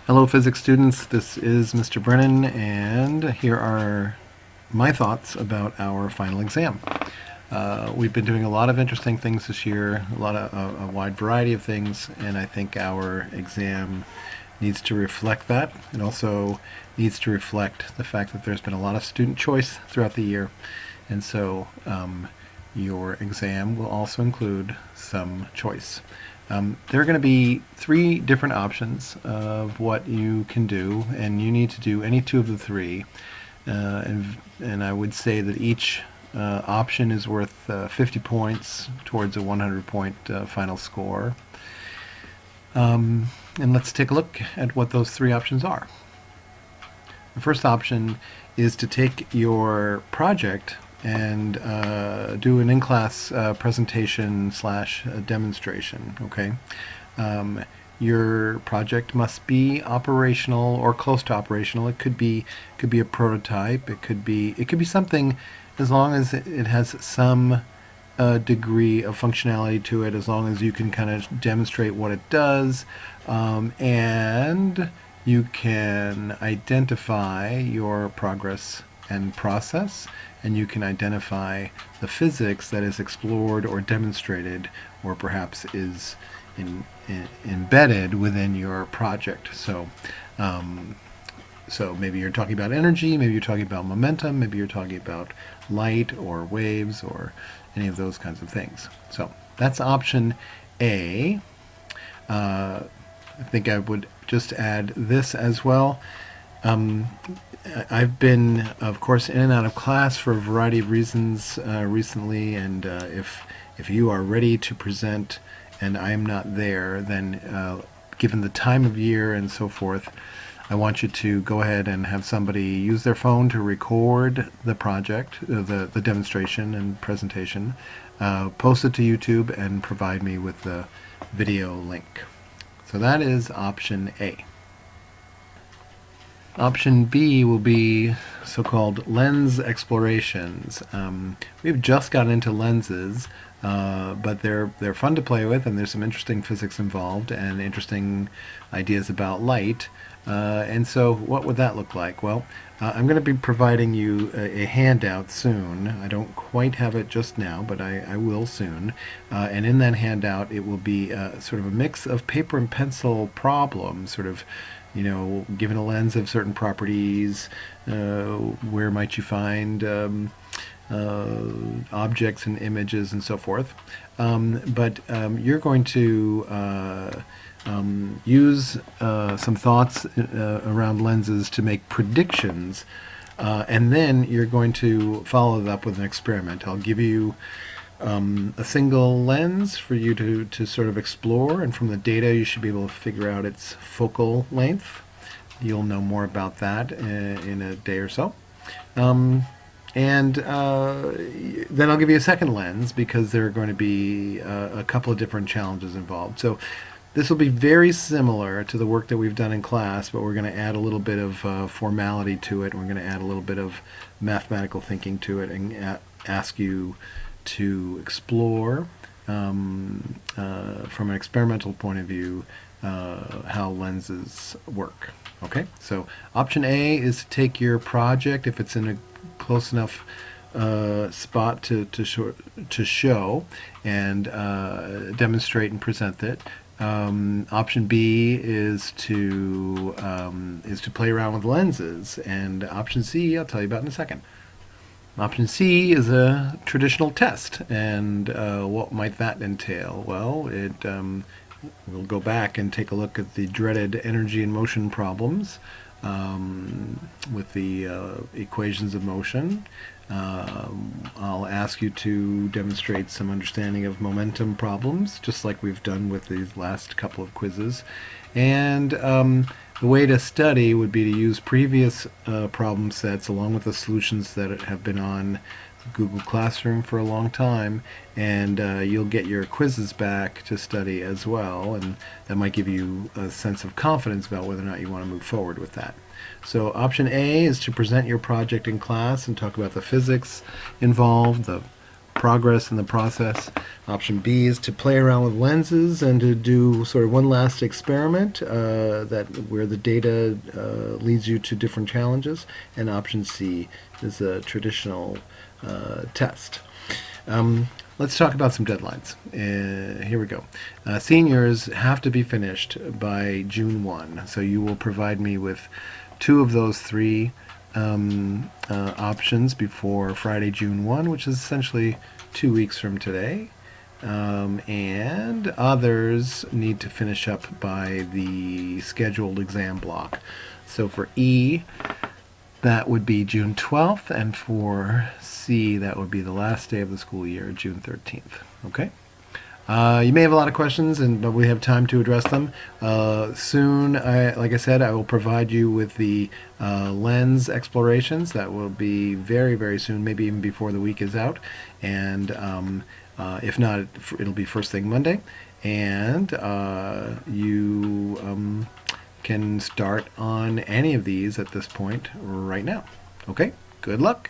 Hello physics students, this is Mr. Brennan and here are my thoughts about our final exam. We've been doing a lot of interesting things this year, a wide variety of things, and I think our exam needs to reflect that. It also needs to reflect the fact that there's been a lot of student choice throughout the year, and so your exam will also include some choice. There are going to be 3 different options of what you can do, and you need to do any 2 of the 3. And I would say that each option is worth 50 points towards a 100-point final score. And let's take a look at what those 3 options are. The first option is to take your project and do an in-class presentation / demonstration. Okay, your project must be operational or close to operational. It could be a prototype. It could be something, as long as it has some degree of functionality to it, as long as you can kind of demonstrate what it does, and you can identify your progress and process, and you can identify the physics that is explored or demonstrated, or perhaps is embedded within your project. So maybe you're talking about energy, maybe you're talking about momentum, maybe you're talking about light or waves or any of those kinds of things. So that's option A. I think I would just add this as well. I've been, of course, in and out of class for a variety of reasons recently, and if you are ready to present and I'm not there, then given the time of year and so forth, I want you to go ahead and have somebody use their phone to record the project, the demonstration and presentation, post it to YouTube, and provide me with the video link. So that is option A. Option B will be so-called lens explorations. We've just gotten into lenses, but they're fun to play with, and there's some interesting physics involved and interesting ideas about light. And so what would that look like? Well, I'm going to be providing you a handout soon. I don't quite have it just now, but I will soon. And in that handout, it will be sort of a mix of paper and pencil problems, sort of, given a lens of certain properties, where might you find objects and images and so forth. But you're going to use some thoughts around lenses to make predictions, and then you're going to follow it up with an experiment. I'll give you a single lens for you to sort of explore, and from the data you should be able to figure out its focal length. You'll know more about that in a day or so. And then I'll give you a second lens, because there are going to be a couple of different challenges involved. So this will be very similar to the work that we've done in class, but we're going to add a little bit of formality to it. We're going to add a little bit of mathematical thinking to it, and ask you to explore from an experimental point of view how lenses work. Okay, so option A is to take your project, if it's in a close enough spot to show and demonstrate and present it. Option B is to play around with lenses, and option C I'll tell you about in a second. Option C is a traditional test, and what might that entail? Well, we'll go back and take a look at the dreaded energy and motion problems with the equations of motion. I'll ask you to demonstrate some understanding of momentum problems, just like we've done with these last couple of quizzes. And the way to study would be to use previous problem sets along with the solutions that have been on Google Classroom for a long time, and you'll get your quizzes back to study as well, and that might give you a sense of confidence about whether or not you want to move forward with that. So option A is to present your project in class and talk about the physics involved, the progress in the process. Option B is to play around with lenses and to do sort of one last experiment where the data leads you to different challenges. And option C is a traditional test. Let's talk about some deadlines. Here we go. Seniors have to be finished by June 1, so you will provide me with 2 of those 3 options before Friday, June 1, which is essentially 2 weeks from today. And others need to finish up by the scheduled exam block. So for E, that would be June 12th, and for C, that would be the last day of the school year, June 13th. Okay? You may have a lot of questions, but we have time to address them. Soon, like I said, I will provide you with the lens explorations. That will be very, very soon, maybe even before the week is out. And if not, it'll be first thing Monday. And you can start on any of these at this point right now. Okay? Good luck.